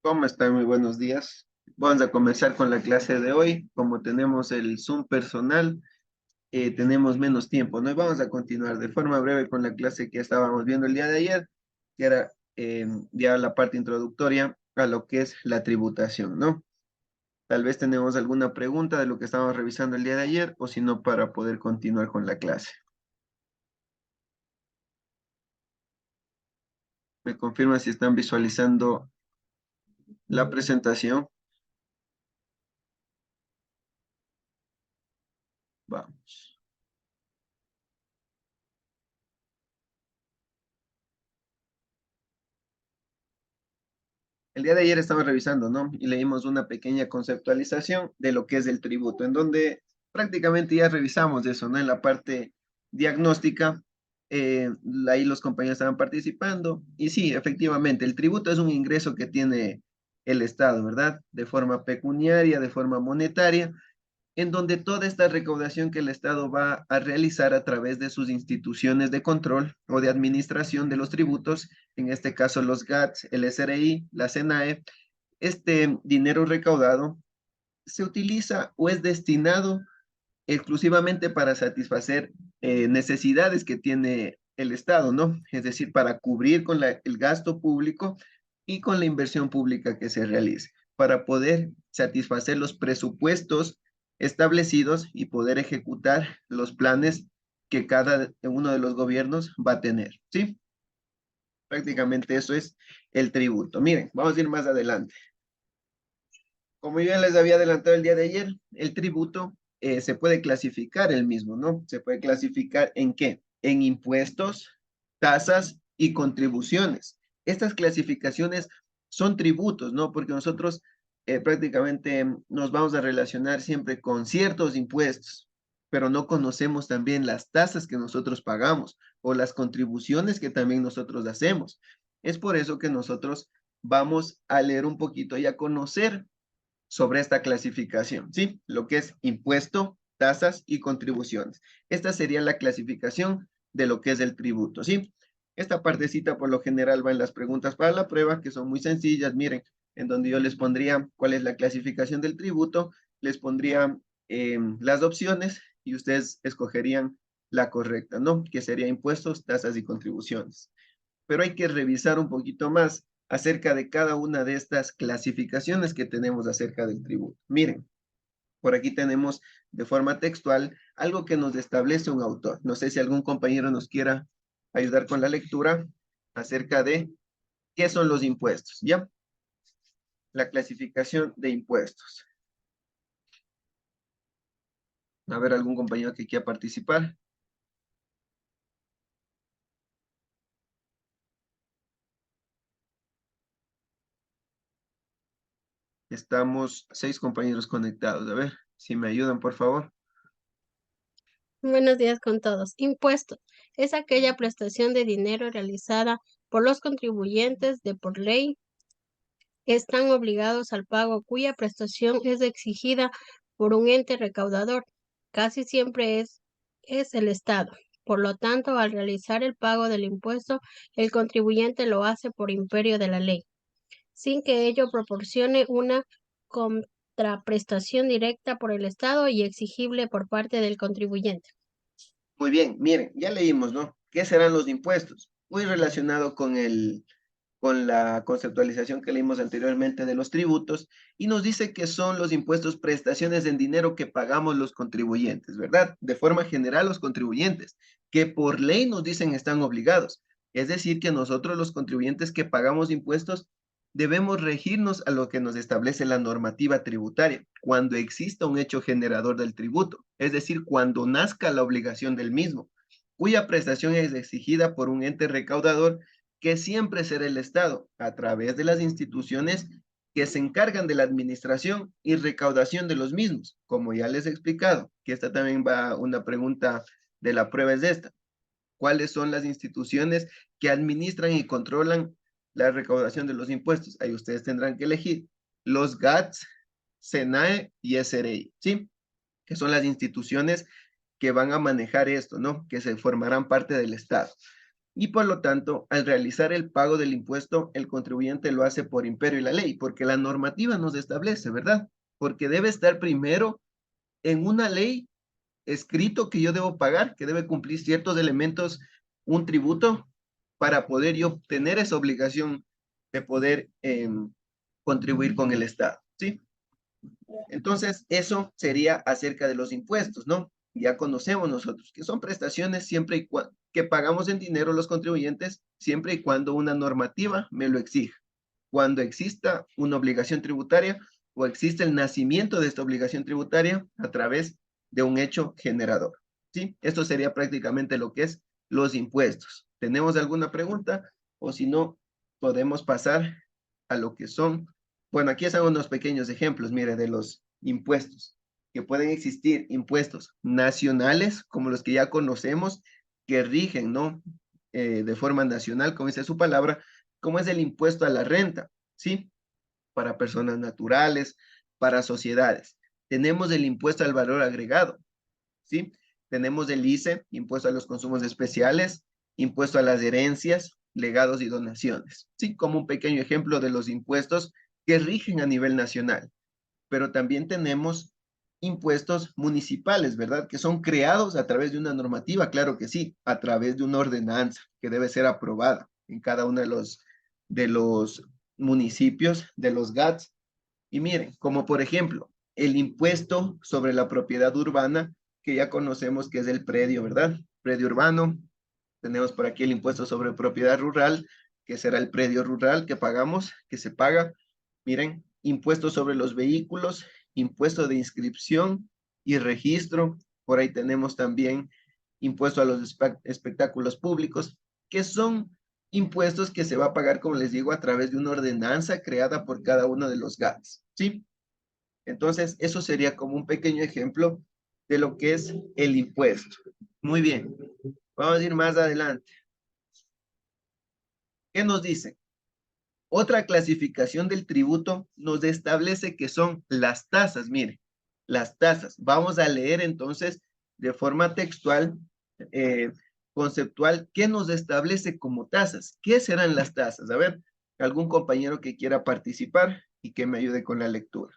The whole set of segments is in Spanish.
¿Cómo están? Muy buenos días. Vamos a comenzar con la clase de hoy. Como tenemos el Zoom personal, tenemos menos tiempo, ¿no? Y vamos a continuar de forma breve con la clase que estábamos viendo el día de ayer, que era ya la parte introductoria a lo que es la tributación, ¿no? Tal vez tenemos alguna pregunta de lo que estábamos revisando el día de ayer, o si no, para poder continuar con la clase. ¿Me confirma si están visualizando la presentación? Vamos. El día de ayer estamos revisando, ¿no? Y leímos una pequeña conceptualización de lo que es el tributo, en donde prácticamente ya revisamos eso, ¿no? En la parte diagnóstica, ahí los compañeros estaban participando. Y sí, efectivamente, el tributo es un ingreso que tiene el Estado, ¿verdad? De forma pecuniaria, de forma monetaria, en donde toda esta recaudación que el Estado va a realizar a través de sus instituciones de control o de administración de los tributos, en este caso los GATS, el SRI, la SENAE, este dinero recaudado se utiliza o es destinado exclusivamente para satisfacer necesidades que tiene el Estado, ¿no? Es decir, para cubrir con el gasto público y con la inversión pública que se realice, para poder satisfacer los presupuestos establecidos y poder ejecutar los planes que cada uno de los gobiernos va a tener, ¿sí? Prácticamente eso es el tributo. Miren, vamos a ir más adelante. Como yo ya les había adelantado el día de ayer, el tributo se puede clasificar el mismo, ¿no? Se puede clasificar ¿en qué? En impuestos, tasas y contribuciones. Estas clasificaciones son tributos, ¿no? Porque nosotros prácticamente nos vamos a relacionar siempre con ciertos impuestos, pero no conocemos también las tasas que nosotros pagamos o las contribuciones que también nosotros hacemos. Es por eso que nosotros vamos a leer un poquito y a conocer sobre esta clasificación, ¿sí? Lo que es impuesto, tasas y contribuciones. Esta sería la clasificación de lo que es el tributo, ¿sí? Esta partecita por lo general va en las preguntas para la prueba, que son muy sencillas, miren, en donde yo les pondría cuál es la clasificación del tributo, les pondría las opciones y ustedes escogerían la correcta, ¿no? Que sería impuestos, tasas y contribuciones. Pero hay que revisar un poquito más acerca de cada una de estas clasificaciones que tenemos acerca del tributo. Miren, por aquí tenemos de forma textual algo que nos establece un autor. No sé si algún compañero nos quiera ayudar con la lectura acerca de qué son los impuestos, ¿ya? La clasificación de impuestos. A ver, algún compañero que quiera participar. Estamos 6 compañeros conectados. A ver, si me ayudan, por favor. Buenos días con todos. Impuesto es aquella prestación de dinero realizada por los contribuyentes de por ley están obligados al pago cuya prestación es exigida por un ente recaudador. Casi siempre es el Estado. Por lo tanto, al realizar el pago del impuesto, el contribuyente lo hace por imperio de la ley, sin que ello proporcione una contraprestación directa por el Estado y exigible por parte del contribuyente. Muy bien, miren, ya leímos, ¿no? ¿Qué serán los impuestos? Muy relacionado con la conceptualización que leímos anteriormente de los tributos, y nos dice que son los impuestos, prestaciones en dinero que pagamos los contribuyentes, ¿verdad? De forma general, los contribuyentes, que por ley nos dicen están obligados. Es decir, que nosotros los contribuyentes que pagamos impuestos debemos regirnos a lo que nos establece la normativa tributaria cuando exista un hecho generador del tributo, es decir, cuando nazca la obligación del mismo, cuya prestación es exigida por un ente recaudador que siempre será el Estado, a través de las instituciones que se encargan de la administración y recaudación de los mismos, como ya les he explicado, que esta también va una pregunta de la prueba es esta. ¿Cuáles son las instituciones que administran y controlan la recaudación de los impuestos? Ahí ustedes tendrán que elegir los GATS, SENAE y SRI, ¿sí? Que son las instituciones que van a manejar esto, ¿no? Que se formarán parte del Estado. Y por lo tanto, al realizar el pago del impuesto, el contribuyente lo hace por imperio de la ley, porque la normativa nos establece, ¿verdad? Porque debe estar primero en una ley escrito que yo debo pagar, que debe cumplir ciertos elementos, un tributo, para poder yo tener esa obligación de poder contribuir con el Estado, ¿sí? Entonces, eso sería acerca de los impuestos, ¿no? Ya conocemos nosotros que son prestaciones siempre y cuando que pagamos en dinero los contribuyentes, siempre y cuando una normativa me lo exija. Cuando exista una obligación tributaria o existe el nacimiento de esta obligación tributaria a través de un hecho generador. ¿Sí? Esto sería prácticamente lo que es los impuestos. ¿Tenemos alguna pregunta? O si no, podemos pasar a lo que son, bueno, aquí están unos pequeños ejemplos, mire, de los impuestos, que pueden existir impuestos nacionales, como los que ya conocemos, que rigen, ¿no? De forma nacional, como dice su palabra, como es el impuesto a la renta, ¿sí? Para personas naturales, para sociedades. Tenemos el impuesto al valor agregado, ¿sí? Tenemos el ICE, impuesto a los consumos especiales, impuesto a las herencias, legados y donaciones, ¿sí? Como un pequeño ejemplo de los impuestos que rigen a nivel nacional. Pero también tenemos impuestos municipales, ¿verdad? Que son creados a través de una normativa, claro que sí, a través de una ordenanza que debe ser aprobada en cada uno de los municipios, de los GATS. Y miren, como por ejemplo, el impuesto sobre la propiedad urbana, que ya conocemos que es el predio, ¿verdad? Predio urbano. Tenemos por aquí el impuesto sobre propiedad rural, que será el predio rural que pagamos, que se paga. Miren, impuesto sobre los vehículos, impuesto de inscripción y registro. Por ahí tenemos también impuesto a los espectáculos públicos, que son impuestos que se va a pagar, como les digo, a través de una ordenanza creada por cada uno de los GATS, ¿sí? Entonces, eso sería como un pequeño ejemplo de lo que es el impuesto. Muy bien, vamos a ir más adelante. ¿Qué nos dice? Otra clasificación del tributo nos establece que son las tasas. Mire, las tasas. Vamos a leer entonces de forma textual, eh, conceptual, qué nos establece como tasas. ¿Qué serán las tasas? A ver, algún compañero que quiera participar y que me ayude con la lectura.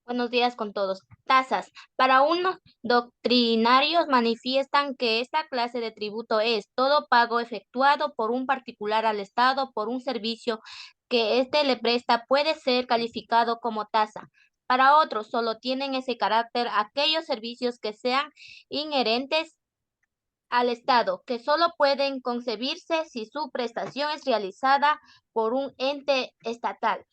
Buenos días con todos. Tasas. Para unos doctrinarios manifiestan que esta clase de tributo es todo pago efectuado por un particular al Estado por un servicio que éste le presta puede ser calificado como tasa. Para otros solo tienen ese carácter aquellos servicios que sean inherentes al Estado, que solo pueden concebirse si su prestación es realizada por un ente estatal.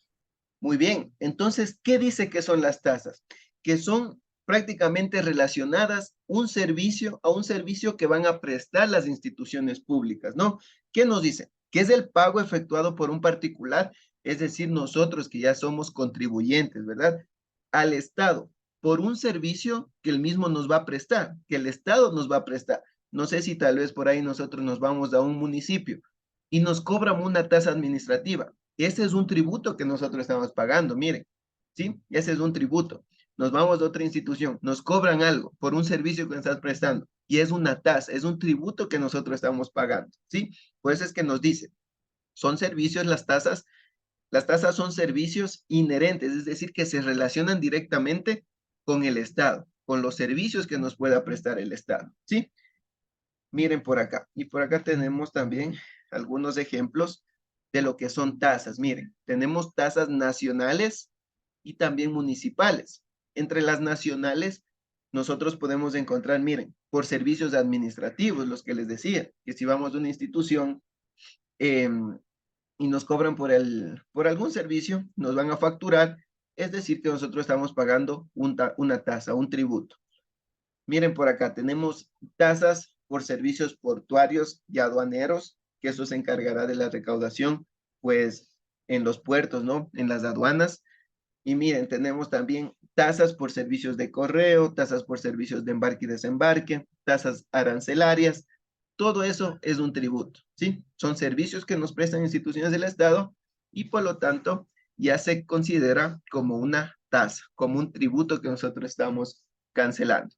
Muy bien, entonces, ¿qué dice que son las tasas? Que son prácticamente relacionadas a un servicio que van a prestar las instituciones públicas, ¿no? ¿Qué nos dice? Que es el pago efectuado por un particular, es decir, nosotros que ya somos contribuyentes, ¿verdad? Al Estado, por un servicio que el mismo nos va a prestar, que el Estado nos va a prestar. No sé si tal vez por ahí nosotros nos vamos a un municipio y nos cobran una tasa administrativa. Ese es un tributo que nosotros estamos pagando, miren, ¿sí? Ese es un tributo. Nos vamos a otra institución, nos cobran algo por un servicio que nos estás prestando y es una tasa, es un tributo que nosotros estamos pagando, ¿sí? Pues es que nos dice, son servicios las tasas son servicios inherentes, es decir, que se relacionan directamente con el Estado, con los servicios que nos pueda prestar el Estado, ¿sí? Miren por acá. Y por acá tenemos también algunos ejemplos de lo que son tasas. Miren, tenemos tasas nacionales y también municipales. Entre las nacionales, nosotros podemos encontrar, miren, por servicios administrativos, los que les decía, que si vamos a una institución eh, y nos cobran por algún servicio, nos van a facturar, es decir, que nosotros estamos pagando una tasa, un tributo. Miren por acá, tenemos tasas por servicios portuarios y aduaneros, que eso se encargará de la recaudación, pues en los puertos, ¿no? En las aduanas. Y miren, tenemos también tasas por servicios de correo, tasas por servicios de embarque y desembarque, tasas arancelarias. Todo eso es un tributo, ¿sí? Son servicios que nos prestan instituciones del Estado y por lo tanto ya se considera como una tasa, como un tributo que nosotros estamos cancelando.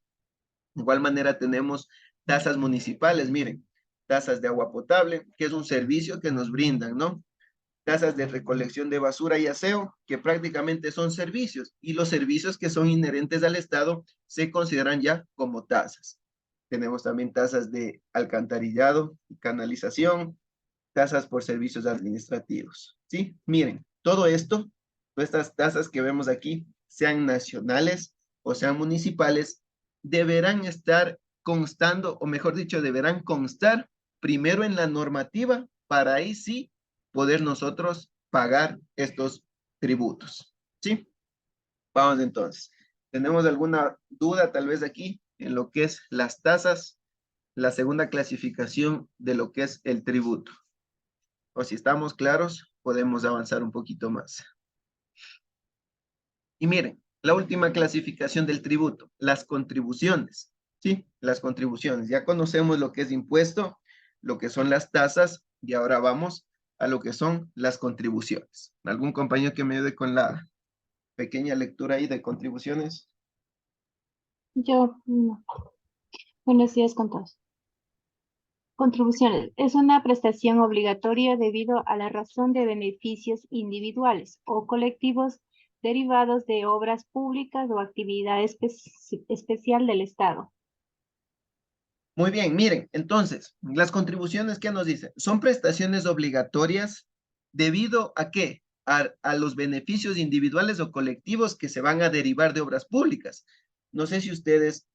De igual manera tenemos tasas municipales, miren, tasas de agua potable, que es un servicio que nos brindan, ¿no? Tasas de recolección de basura y aseo, que prácticamente son servicios, y los servicios que son inherentes al Estado se consideran ya como tasas. Tenemos también tasas de alcantarillado y canalización, tasas por servicios administrativos, ¿sí? Miren, todo esto, todas estas tasas que vemos aquí, sean nacionales o sean municipales, deberán estar constando, o mejor dicho, deberán constar primero en la normativa para ahí sí poder nosotros pagar estos tributos, ¿sí? Vamos entonces. ¿Tenemos alguna duda tal vez aquí en lo que es las tasas, la segunda clasificación de lo que es el tributo? O si estamos claros, podemos avanzar un poquito más. Y miren, la última clasificación del tributo, las contribuciones, ¿sí? Las contribuciones. Ya conocemos lo que es impuesto, lo que son las tasas, y ahora vamos a lo que son las contribuciones. ¿Algún compañero que me ayude con la pequeña lectura ahí de contribuciones? Yo, no. Buenos días con todos. Contribuciones. Es una prestación obligatoria debido a la razón de beneficios individuales o colectivos derivados de obras públicas o actividad especial del Estado. Muy bien, miren, entonces, las contribuciones, ¿qué nos dicen? Son prestaciones obligatorias debido a qué? A los beneficios individuales o colectivos que se van a derivar de obras públicas. No sé si ustedes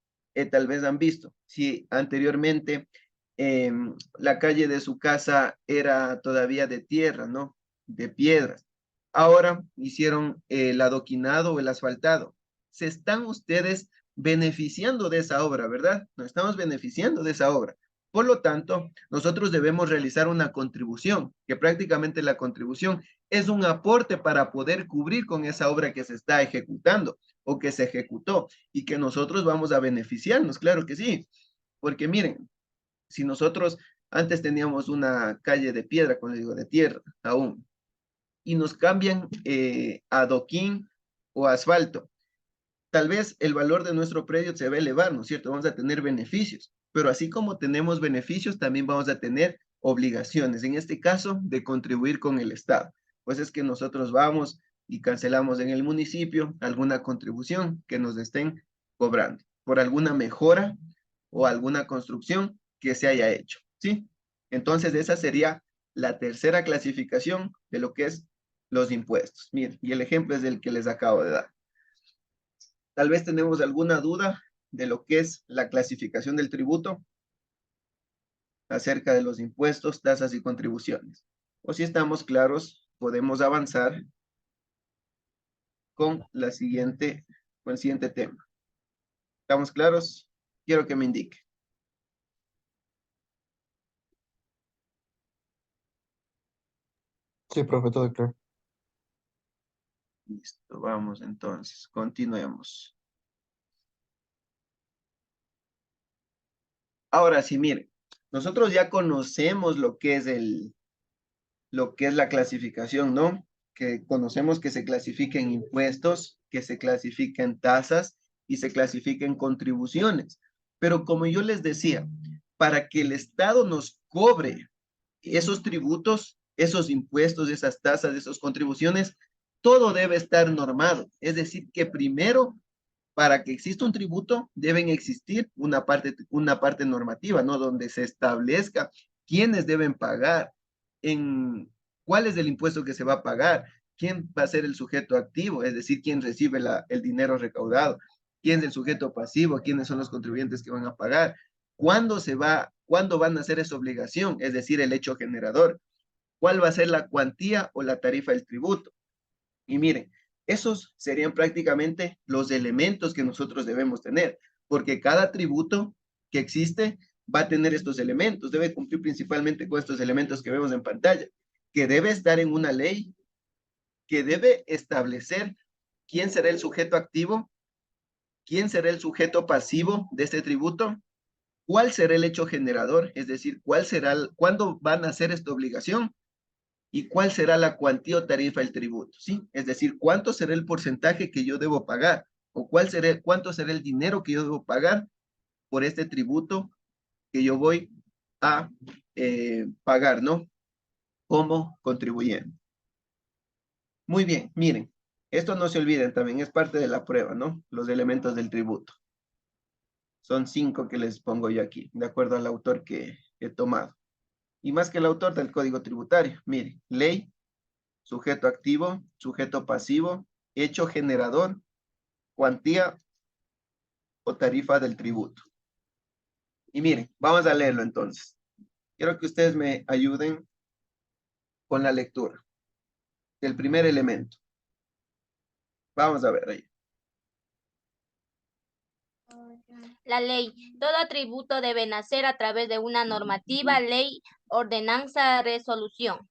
tal vez han visto, si anteriormente la calle de su casa era todavía de tierra, ¿no? De piedras. Ahora hicieron el adoquinado o el asfaltado. Se están ustedes beneficiando de esa obra, ¿verdad? Nos estamos beneficiando de esa obra. Por lo tanto, nosotros debemos realizar una contribución, que prácticamente la contribución es un aporte para poder cubrir con esa obra que se está ejecutando o que se ejecutó y que nosotros vamos a beneficiarnos, claro que sí. Porque miren, si nosotros antes teníamos una calle de piedra, como les digo, de tierra aún, y nos cambian adoquín o asfalto, tal vez el valor de nuestro predio se va a elevar, ¿no es cierto? Vamos a tener beneficios, pero así como tenemos beneficios, también vamos a tener obligaciones, en este caso, de contribuir con el Estado. Pues es que nosotros vamos y cancelamos en el municipio alguna contribución que nos estén cobrando por alguna mejora o alguna construcción que se haya hecho, ¿sí? Entonces, esa sería la tercera clasificación de lo que es los impuestos. Miren, y el ejemplo es el que les acabo de dar. Tal vez tenemos alguna duda de lo que es la clasificación del tributo acerca de los impuestos, tasas y contribuciones. O si estamos claros, podemos avanzar con el siguiente tema. ¿Estamos claros? Quiero que me indique. Sí, profe, todo claro. Listo, vamos entonces, continuemos. Ahora sí, miren, nosotros ya conocemos lo que es la clasificación, ¿no? Que conocemos que se clasifica en impuestos, que se clasifica en tasas y se clasifica en contribuciones. Pero como yo les decía, para que el Estado nos cobre esos tributos, esos impuestos, esas tasas, esas contribuciones, todo debe estar normado. Es decir, que primero, para que exista un tributo, deben existir una parte normativa, ¿no? Donde se establezca quiénes deben pagar, en cuál es el impuesto que se va a pagar, quién va a ser el sujeto activo, es decir, quién recibe el dinero recaudado, quién es el sujeto pasivo, quiénes son los contribuyentes que van a pagar, cuándo van a hacer esa obligación, es decir, el hecho generador, cuál va a ser la cuantía o la tarifa del tributo. Y miren, esos serían prácticamente los elementos que nosotros debemos tener, porque cada tributo que existe va a tener estos elementos, debe cumplir principalmente con estos elementos que vemos en pantalla, que debe estar en una ley, que debe establecer quién será el sujeto activo, quién será el sujeto pasivo de este tributo, cuál será el hecho generador, es decir, cuándo van a hacer esta obligación y cuál será la cuantía o tarifa del tributo, ¿sí? Es decir, cuánto será el porcentaje que yo debo pagar o cuánto será el dinero que yo debo pagar por este tributo que yo voy a pagar, ¿no? Como contribuyente. Muy bien, miren, esto no se olviden, también es parte de la prueba, ¿no? Los elementos del tributo. Son 5 que les pongo yo aquí, de acuerdo al autor que he tomado. Y más que el autor del Código Tributario, miren, ley, sujeto activo, sujeto pasivo, hecho generador, cuantía o tarifa del tributo. Y miren, vamos a leerlo entonces. Quiero que ustedes me ayuden con la lectura del primer elemento. Vamos a ver ahí. La ley. Todo tributo debe nacer a través de una normativa, ley, ordenanza, resolución.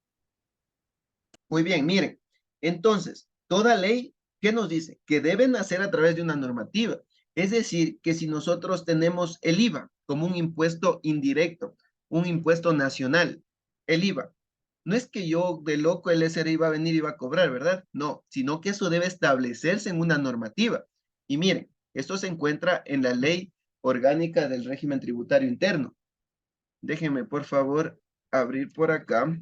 Muy bien, miren. Entonces, toda ley, ¿qué nos dice? Que debe nacer a través de una normativa. Es decir, que si nosotros tenemos el IVA como un impuesto indirecto, un impuesto nacional, el IVA, no es que yo de loco el SRI iba a venir y iba a cobrar, ¿verdad? No, sino que eso debe establecerse en una normativa. Y miren, esto se encuentra en la Ley Orgánica del Régimen Tributario Interno. Déjenme, por favor, abrir por acá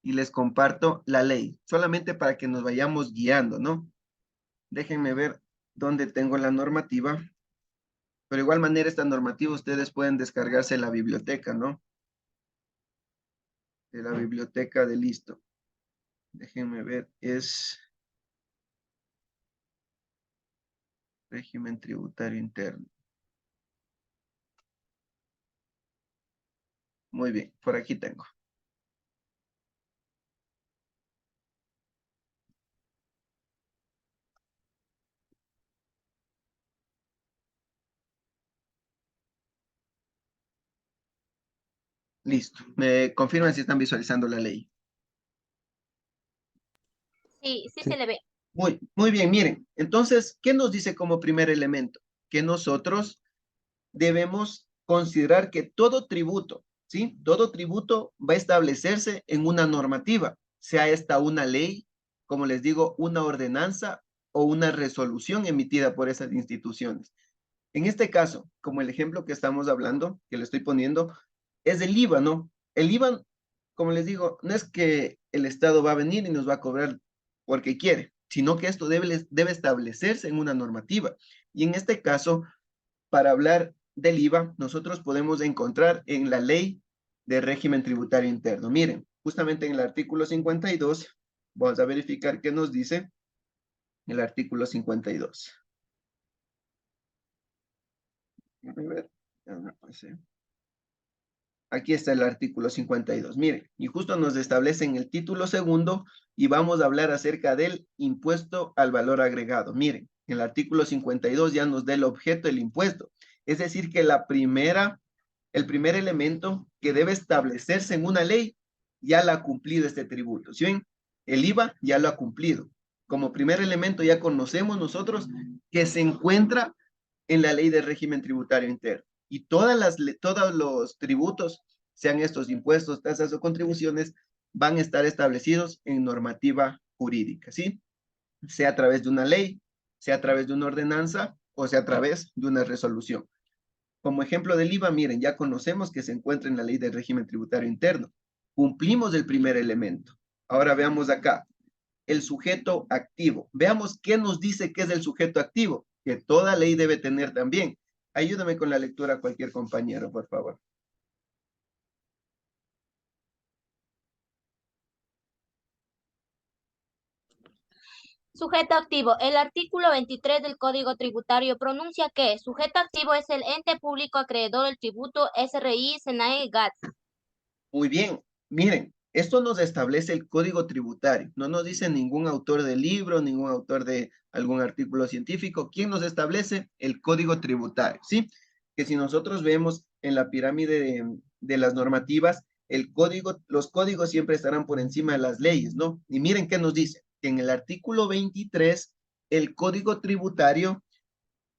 y les comparto la ley, solamente para que nos vayamos guiando, ¿no? Déjenme ver dónde tengo la normativa, pero de igual manera esta normativa ustedes pueden descargarse en la biblioteca, ¿no? De la biblioteca de Listo. Déjenme ver, es régimen tributario interno. Muy bien, por aquí tengo. Listo. Me confirman si están visualizando la ley. Sí, sí Sí. se le ve. Muy bien, miren. Entonces, ¿qué nos dice como primer elemento? Que nosotros debemos considerar que todo tributo, ¿sí? Todo tributo va a establecerse en una normativa, sea esta una ley, como les digo, una ordenanza o una resolución emitida por esas instituciones. En este caso, como el ejemplo que estamos hablando, que le estoy poniendo, es el IVA, ¿no? El IVA, como les digo, no es que el Estado va a venir y nos va a cobrar porque quiere, sino que esto debe establecerse en una normativa. Y en este caso, para hablar del IVA, nosotros podemos encontrar en la ley de régimen tributario interno. Miren, justamente en el artículo 52, vamos a verificar qué nos dice el artículo 52. A ver, ya me pasé. Aquí está el artículo 52. Miren, y justo nos establece en el título segundo y vamos a hablar acerca del impuesto al valor agregado. Miren, en el artículo 52 ya nos da el objeto del impuesto. Es decir, que el primer elemento que debe establecerse en una ley ya la ha cumplido este tributo. ¿Sí ven? El IVA ya lo ha cumplido. Como primer elemento ya conocemos nosotros que se encuentra en la ley de régimen tributario interno. Y todos los tributos, sean estos impuestos, tasas o contribuciones, van a estar establecidos en normativa jurídica, ¿sí? Sea a través de una ley, sea a través de una ordenanza o sea a través de una resolución. Como ejemplo del IVA, miren, ya conocemos que se encuentra en la ley del régimen tributario interno. Cumplimos el primer elemento. Ahora veamos acá, el sujeto activo. Veamos qué nos dice que es el sujeto activo, que toda ley debe tener también. Ayúdame con la lectura cualquier compañero, por favor. Sujeto activo. El artículo 23 del Código Tributario pronuncia que sujeto activo es el ente público acreedor del tributo SRI, SENAE, GAT. Muy bien, miren, esto nos establece el Código Tributario. No nos dice ningún autor del libro, ningún autor de algún artículo científico. ¿Quién nos establece? El Código Tributario, ¿sí? Que si nosotros vemos en la pirámide de las normativas, los códigos siempre estarán por encima de las leyes, ¿no? Y miren qué nos dice, que en el artículo 23, el Código Tributario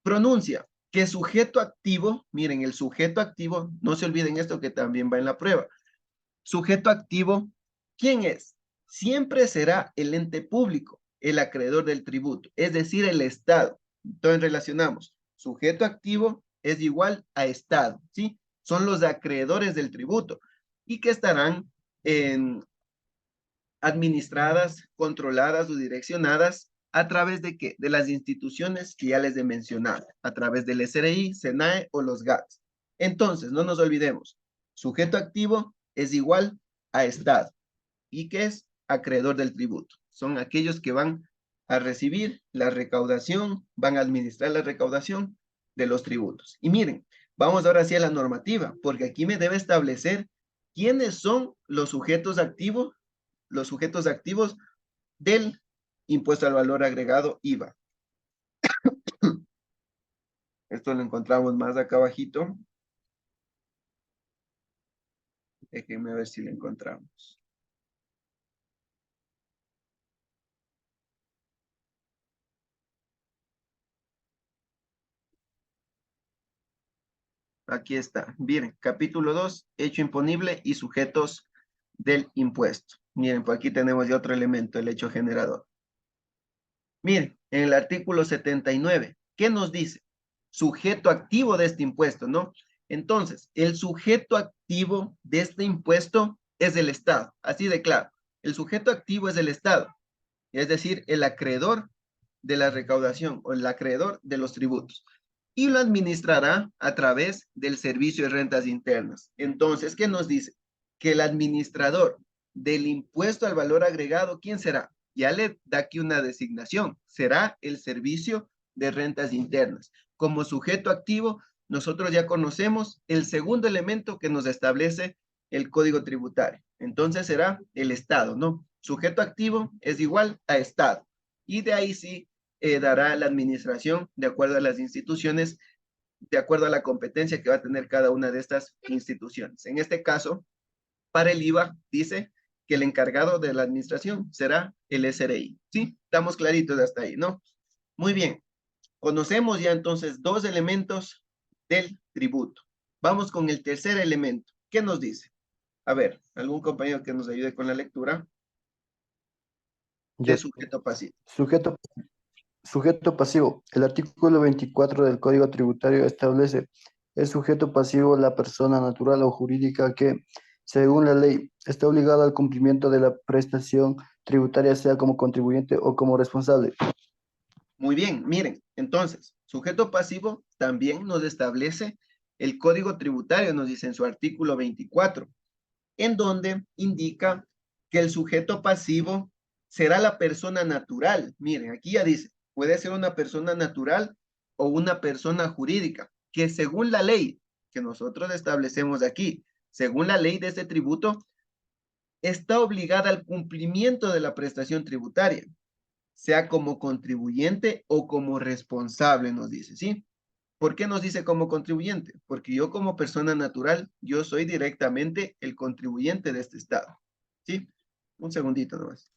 pronuncia que sujeto activo, miren, el sujeto activo, no se olviden esto que también va en la prueba. Sujeto activo, ¿quién es? Siempre será el ente público, el acreedor del tributo, es decir, el Estado. Entonces relacionamos, sujeto activo es igual a Estado, ¿sí? son los acreedores del tributo y que estarán administradas, controladas o direccionadas a través de ¿qué? De las instituciones que ya les he mencionado, a través del SRI, SENAE o los GATS. Entonces, no nos olvidemos, sujeto activo es igual a Estado. ¿Y qué es? Acreedor del tributo. Son aquellos que van a recibir la recaudación, van a administrar la recaudación de los tributos. Y miren, vamos ahora sí a la normativa, porque aquí me debe establecer quiénes son los sujetos activos del impuesto al valor agregado IVA. Esto lo encontramos más acá abajito. Déjenme ver si lo encontramos. Aquí está. Miren, capítulo 2, hecho imponible y sujetos del impuesto. Miren, por aquí tenemos ya otro elemento, el hecho generador. Miren, en el artículo 79, ¿qué nos dice? Sujeto activo de este impuesto, ¿no? Entonces, el sujeto activo de este impuesto es el Estado, así de claro. El sujeto activo es el Estado, es decir, el acreedor de la recaudación o el acreedor de los tributos. Y lo administrará a través del Servicio de Rentas Internas. Entonces, ¿qué nos dice? Que el administrador del impuesto al valor agregado, ¿quién será? Ya le da aquí una designación. Será el Servicio de Rentas Internas. Como sujeto activo, nosotros ya conocemos el segundo elemento que nos establece el Código Tributario. Entonces será el Estado, ¿no? Sujeto activo es igual a Estado. Y de ahí sí dará la administración de acuerdo a las instituciones, de acuerdo a la competencia que va a tener cada una de estas instituciones. En este caso, para el IVA, dice que el encargado de la administración será el SRI. ¿Sí? Estamos claritos hasta ahí, ¿no? Muy bien. Conocemos ya entonces dos elementos del tributo. Vamos con el tercer elemento. ¿Qué nos dice? A ver, algún compañero que nos ayude con la lectura. Yo, De sujeto pasivo. Sujeto pasivo. El artículo 24 del Código Tributario establece el sujeto pasivo la persona natural o jurídica que, según la ley, está obligada al cumplimiento de la prestación tributaria, sea como contribuyente o como responsable. Muy bien, miren, entonces, sujeto pasivo también nos establece el Código Tributario, nos dice en su artículo 24, en donde indica que el sujeto pasivo será la persona natural. Miren, aquí ya dice, puede ser una persona natural o una persona jurídica, que según la ley que nosotros establecemos aquí, según la ley de este tributo, está obligada al cumplimiento de la prestación tributaria, sea como contribuyente o como responsable, nos dice, ¿sí? ¿Por qué nos dice como contribuyente? Porque yo como persona natural, yo soy directamente el contribuyente de este estado, ¿sí? Un segundito nomás.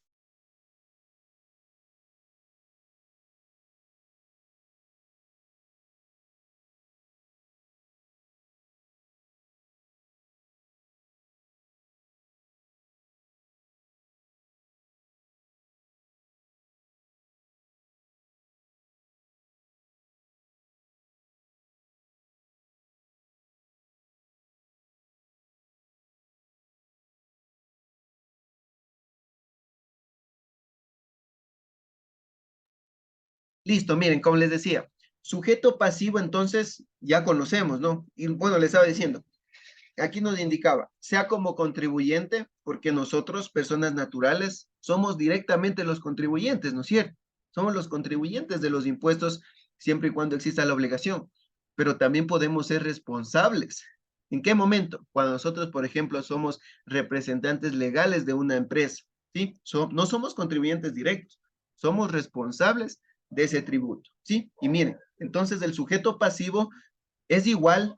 Listo, miren, como les decía, sujeto pasivo entonces ya conocemos, ¿no? Y bueno, les estaba diciendo, aquí nos indicaba, sea como contribuyente, porque nosotros, personas naturales, somos directamente los contribuyentes, ¿no es cierto? Somos los contribuyentes de los impuestos siempre y cuando exista la obligación, pero también podemos ser responsables. ¿En qué momento? Cuando nosotros, por ejemplo, somos representantes legales de una empresa, ¿sí? No somos contribuyentes directos, somos responsables de ese tributo, ¿sí? Y miren, entonces el sujeto pasivo es igual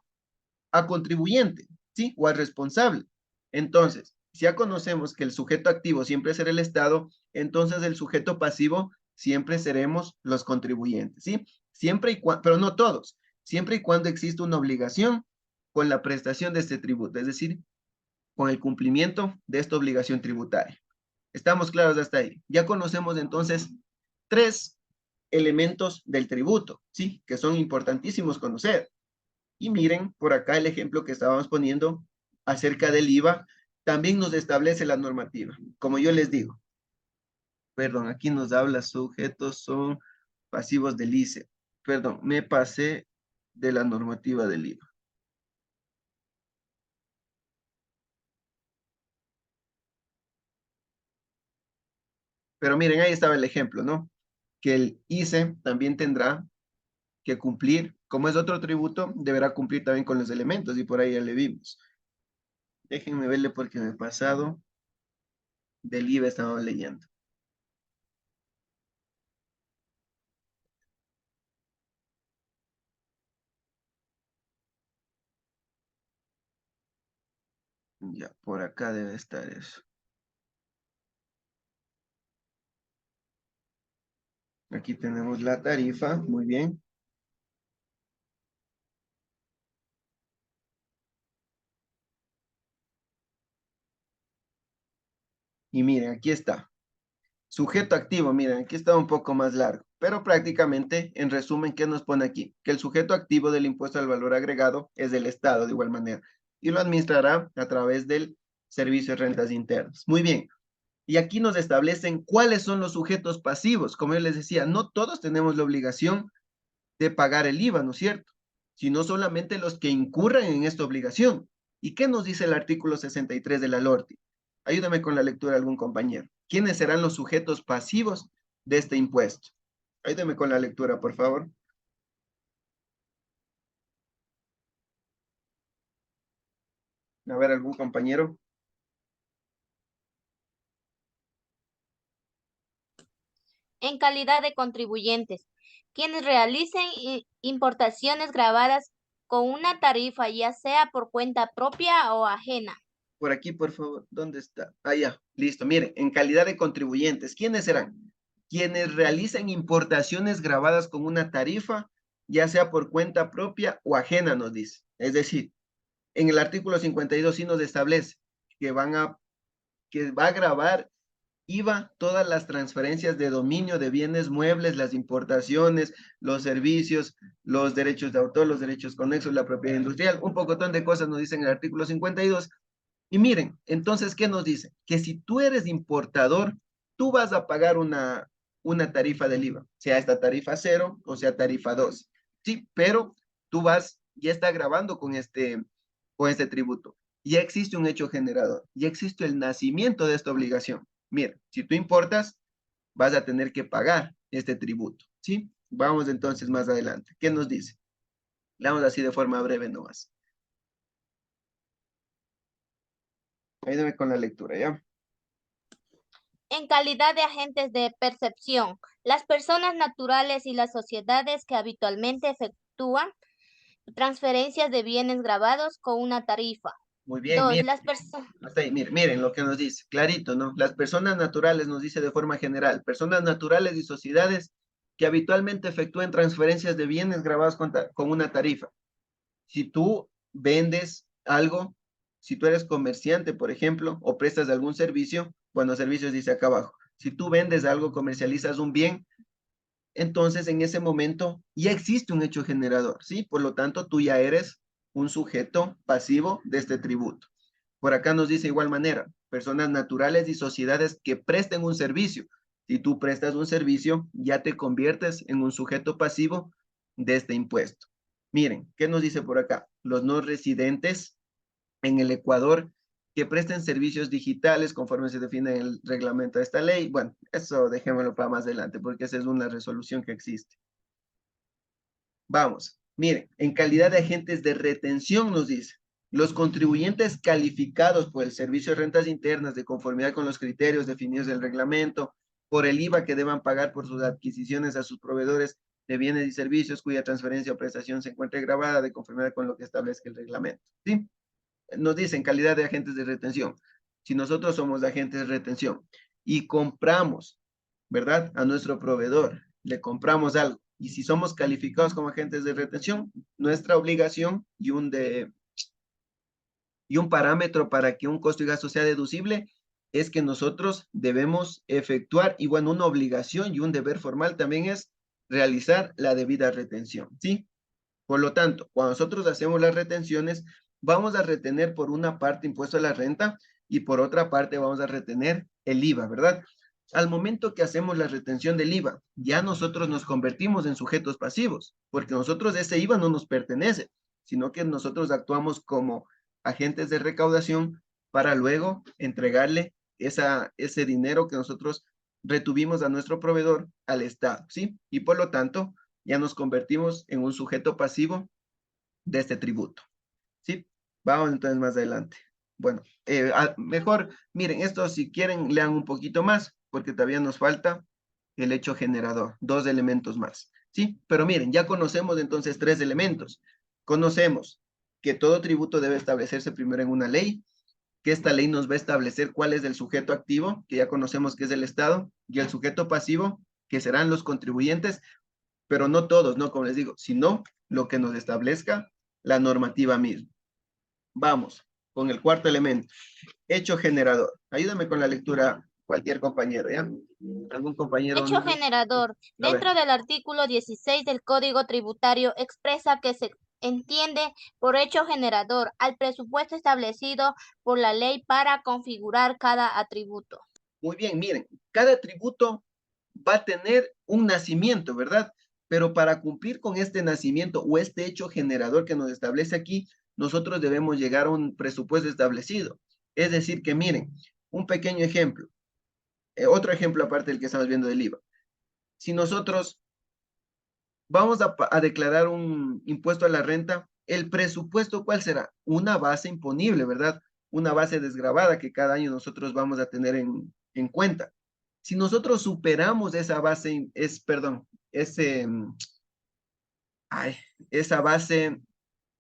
a contribuyente, ¿sí? O al responsable. Entonces, si ya conocemos que el sujeto activo siempre será el Estado, entonces el sujeto pasivo siempre seremos los contribuyentes, ¿sí? Siempre y cuando, pero no todos, siempre y cuando exista una obligación con la prestación de este tributo, es decir, con el cumplimiento de esta obligación tributaria. ¿Estamos claros hasta ahí? Ya conocemos entonces tres elementos del tributo, ¿sí? Que son importantísimos conocer. Y miren, por acá el ejemplo que estábamos poniendo acerca del IVA, también nos establece la normativa. Como yo les digo, perdón, aquí nos habla sujetos son pasivos del ICE. Perdón, me pasé de la normativa del IVA. Pero miren, ahí estaba el ejemplo, ¿no? Que el ICE también tendrá que cumplir, como es otro tributo, deberá cumplir también con los elementos, y por ahí ya le vimos. Déjenme verle porque me he pasado del IVA estaba leyendo. Ya, por acá debe estar eso. Aquí tenemos la tarifa, muy bien. Y miren, aquí está. Sujeto activo, miren, aquí está un poco más largo, pero prácticamente, en resumen, ¿qué nos pone aquí? Que el sujeto activo del impuesto al valor agregado es el Estado, de igual manera, y lo administrará a través del Servicio de Rentas Internas. Muy bien. Y aquí nos establecen cuáles son los sujetos pasivos. Como yo les decía, no todos tenemos la obligación de pagar el IVA, ¿no es cierto? Sino solamente los que incurran en esta obligación. ¿Y qué nos dice el artículo 63 de la LORTI? Ayúdame con la lectura algún compañero. ¿Quiénes serán los sujetos pasivos de este impuesto? Ayúdame con la lectura, por favor. A ver, algún compañero. En calidad de contribuyentes, quienes realicen importaciones grabadas con una tarifa, ya sea por cuenta propia o ajena. Por aquí, por favor. ¿Dónde está? Ah, ya. Listo. Miren, en calidad de contribuyentes, ¿quiénes serán? Quienes realicen importaciones grabadas con una tarifa, ya sea por cuenta propia o ajena, nos dice. Es decir, en el artículo 52 sí nos establece que que va a grabar IVA todas las transferencias de dominio de bienes muebles, las importaciones, los servicios, los derechos de autor, los derechos conexos, la propiedad industrial, un pocotón de cosas nos dice en el artículo 52. Y miren, entonces, ¿qué nos dice? Que si tú eres importador, tú vas a pagar una tarifa del IVA, sea esta tarifa 0 o sea tarifa 2. Sí, pero tú ya está grabando con este tributo. Ya existe un hecho generador, ya existe el nacimiento de esta obligación. Mira, si tú importas, vas a tener que pagar este tributo, ¿sí? Vamos entonces más adelante. ¿Qué nos dice? Le damos así de forma breve nomás. Ayúdame con la lectura, ¿ya? En calidad de agentes de percepción, las personas naturales y las sociedades que habitualmente efectúan transferencias de bienes grabados con una tarifa. Muy bien, Dos, miren, las personas. hasta ahí, miren lo que nos dice, clarito, ¿no? Las personas naturales nos dice de forma general, personas naturales y sociedades que habitualmente efectúen transferencias de bienes grabados con una tarifa. Si tú vendes algo, si tú eres comerciante, por ejemplo, o prestas algún servicio, bueno, servicios dice acá abajo, si tú vendes algo, comercializas un bien, entonces en ese momento ya existe un hecho generador, ¿sí? Por lo tanto, tú ya eres un sujeto pasivo de este tributo. Por acá nos dice igual manera, personas naturales y sociedades que presten un servicio. Si tú prestas un servicio, ya te conviertes en un sujeto pasivo de este impuesto. Miren, ¿qué nos dice por acá? Los no residentes en el Ecuador que presten servicios digitales conforme se define en el reglamento de esta ley. Bueno, eso dejémoslo para más adelante porque esa es una resolución que existe. Vamos, miren, en calidad de agentes de retención nos dice, los contribuyentes calificados por el Servicio de Rentas Internas de conformidad con los criterios definidos en el reglamento, por el IVA que deban pagar por sus adquisiciones a sus proveedores de bienes y servicios cuya transferencia o prestación se encuentre grabada de conformidad con lo que establezca el reglamento. ¿Sí? Nos dice en calidad de agentes de retención. Si nosotros somos agentes de retención y compramos, ¿verdad? A nuestro proveedor, le compramos algo. Y si somos calificados como agentes de retención, nuestra obligación y un parámetro para que un costo y gasto sea deducible es que nosotros debemos efectuar, y bueno, una obligación y un deber formal también es realizar la debida retención, ¿sí? Por lo tanto, cuando nosotros hacemos las retenciones, vamos a retener por una parte impuesto a la renta y por otra parte vamos a retener el IVA, ¿verdad? Al momento que hacemos la retención del IVA, ya nosotros nos convertimos en sujetos pasivos, porque nosotros ese IVA no nos pertenece, sino que nosotros actuamos como agentes de recaudación para luego entregarle ese dinero que nosotros retuvimos a nuestro proveedor al Estado, ¿sí? Y por lo tanto, ya nos convertimos en un sujeto pasivo de este tributo, ¿sí? Vamos entonces más adelante. Bueno, mejor, miren, esto si quieren lean un poquito más, porque todavía nos falta el hecho generador, 2 elementos más, ¿sí? Pero miren, ya conocemos entonces 3 elementos. Conocemos que todo tributo debe establecerse primero en una ley, que esta ley nos va a establecer cuál es el sujeto activo, que ya conocemos que es el Estado, y el sujeto pasivo, que serán los contribuyentes, pero no todos, ¿no? Como les digo, sino lo que nos establezca la normativa misma. Vamos con el cuarto elemento, hecho generador. Ayúdame con la lectura, cualquier compañero, ¿ya? ¿Algún compañero? Hecho generador. A ver. Dentro del artículo 16 del Código Tributario expresa que se entiende por hecho generador al presupuesto establecido por la ley para configurar cada atributo. Muy bien, miren, cada tributo va a tener un nacimiento, ¿verdad? Pero para cumplir con este nacimiento o este hecho generador que nos establece aquí, nosotros debemos llegar a un presupuesto establecido. Es decir, que miren, un pequeño ejemplo, otro ejemplo aparte del que estamos viendo del IVA. Si nosotros vamos a declarar un impuesto a la renta, el presupuesto, ¿cuál será? Una base imponible, ¿verdad? Una base desgravada que cada año nosotros vamos a tener en cuenta. Si nosotros superamos esa base, esa base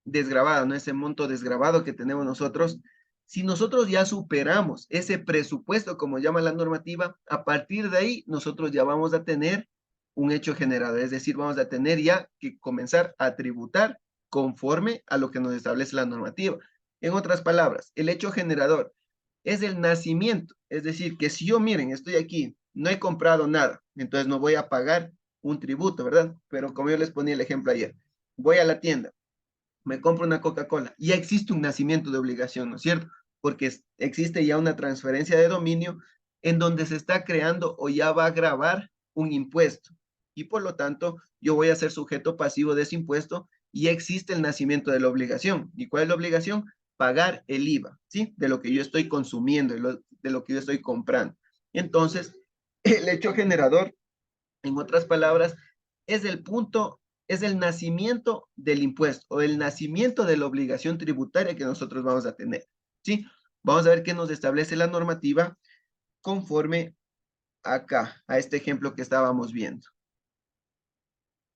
desgravada, ¿no? Ese monto desgravado que tenemos nosotros, si nosotros ya superamos ese presupuesto, como llama la normativa, a partir de ahí nosotros ya vamos a tener un hecho generado, es decir, vamos a tener ya que comenzar a tributar conforme a lo que nos establece la normativa. En otras palabras, el hecho generador es el nacimiento, es decir, que si yo, miren, estoy aquí, no he comprado nada, entonces no voy a pagar un tributo, ¿verdad? Pero como yo les ponía el ejemplo ayer, voy a la tienda, me compro una Coca-Cola, ya existe un nacimiento de obligación, ¿no es cierto? Porque existe ya una transferencia de dominio en donde se está creando o ya va a gravar un impuesto. Y por lo tanto, yo voy a ser sujeto pasivo de ese impuesto y existe el nacimiento de la obligación. ¿Y cuál es la obligación? Pagar el IVA, ¿sí? De lo que yo estoy consumiendo, de lo que yo estoy comprando. Entonces, el hecho generador, en otras palabras, es el punto, es el nacimiento del impuesto o el nacimiento de la obligación tributaria que nosotros vamos a tener, ¿sí? Vamos a ver qué nos establece la normativa conforme acá, a este ejemplo que estábamos viendo.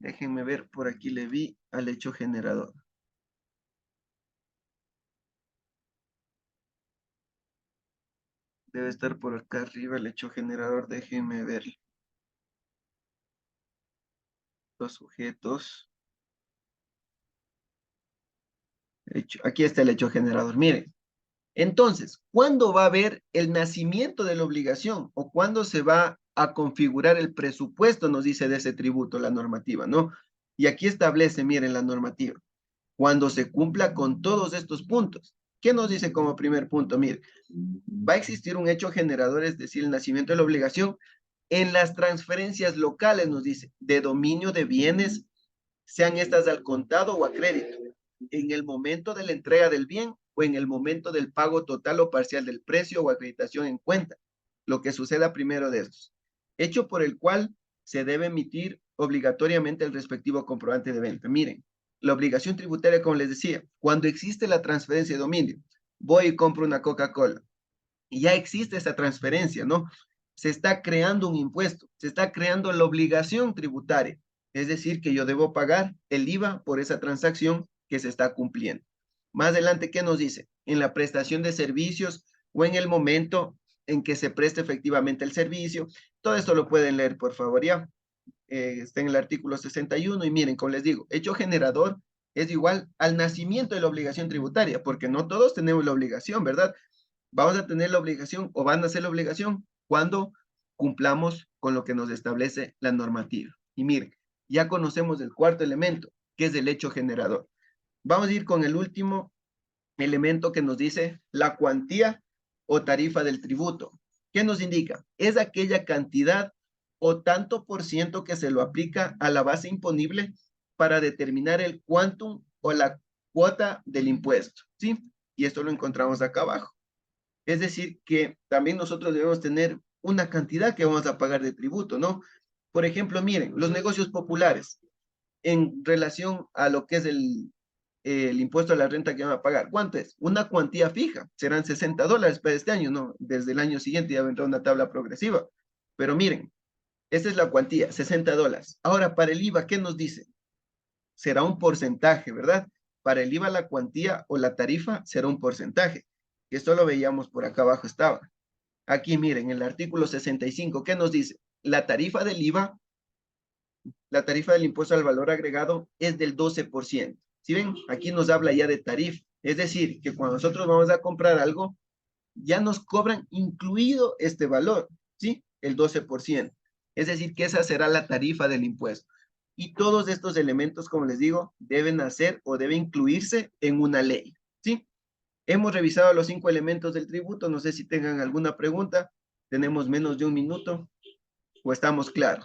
Déjenme ver, por aquí le vi al hecho generador. Debe estar por acá arriba el hecho generador, déjenme ver. Los sujetos. Aquí está el hecho generador, miren. Entonces, ¿cuándo va a haber el nacimiento de la obligación o cuándo se va a configurar el presupuesto, nos dice de ese tributo la normativa, ¿no? Y aquí establece, miren la normativa, cuando se cumpla con todos estos puntos. ¿Qué nos dice como primer punto? Miren, va a existir un hecho generador, es decir, el nacimiento de la obligación en las transferencias locales, nos dice, de dominio de bienes, sean estas al contado o a crédito, en el momento de la entrega del bien o en el momento del pago total o parcial del precio o acreditación en cuenta, lo que suceda primero de estos, hecho por el cual se debe emitir obligatoriamente el respectivo comprobante de venta. Miren, la obligación tributaria, como les decía, cuando existe la transferencia de dominio, voy y compro una Coca-Cola, y ya existe esa transferencia, ¿no? Se está creando un impuesto, se está creando la obligación tributaria, es decir, que yo debo pagar el IVA por esa transacción que se está cumpliendo. Más adelante, ¿qué nos dice? En la prestación de servicios o en el momento en que se preste efectivamente el servicio. Todo esto lo pueden leer, por favor, ya. Está en el artículo 61 y miren, como les digo, hecho generador es igual al nacimiento de la obligación tributaria, porque no todos tenemos la obligación, ¿verdad? Vamos a tener la obligación o van a hacer la obligación cuando cumplamos con lo que nos establece la normativa. Y miren, ya conocemos el cuarto elemento, que es el hecho generador. Vamos a ir con el último elemento que nos dice la cuantía o tarifa del tributo. ¿Qué nos indica? Es aquella cantidad o tanto por ciento que se lo aplica a la base imponible para determinar el quantum o la cuota del impuesto, ¿sí? Y esto lo encontramos acá abajo. Es decir, que también nosotros debemos tener una cantidad que vamos a pagar de tributo, ¿no? Por ejemplo, miren, los negocios populares en relación a lo que es el impuesto a la renta que van a pagar. ¿Cuánto es? Una cuantía fija. Serán $60 para este año, ¿no? Desde el año siguiente ya vendrá una tabla progresiva. Pero miren, esta es la cuantía, $60. Ahora, para el IVA, ¿qué nos dice? Será un porcentaje, ¿verdad? Para el IVA la cuantía o la tarifa será un porcentaje. Esto lo veíamos por acá abajo estaba. Aquí miren, el artículo 65, ¿qué nos dice? La tarifa del IVA, la tarifa del impuesto al valor agregado es del 12%. ¿Sí ven? Aquí nos habla ya de tarifa. Es decir, que cuando nosotros vamos a comprar algo, ya nos cobran incluido este valor, ¿sí? El 12%. Es decir, que esa será la tarifa del impuesto. Y todos estos elementos, como les digo, deben hacer o deben incluirse en una ley, ¿sí? Hemos revisado los 5 elementos del tributo. No sé si tengan alguna pregunta. Tenemos menos de un minuto o estamos claros.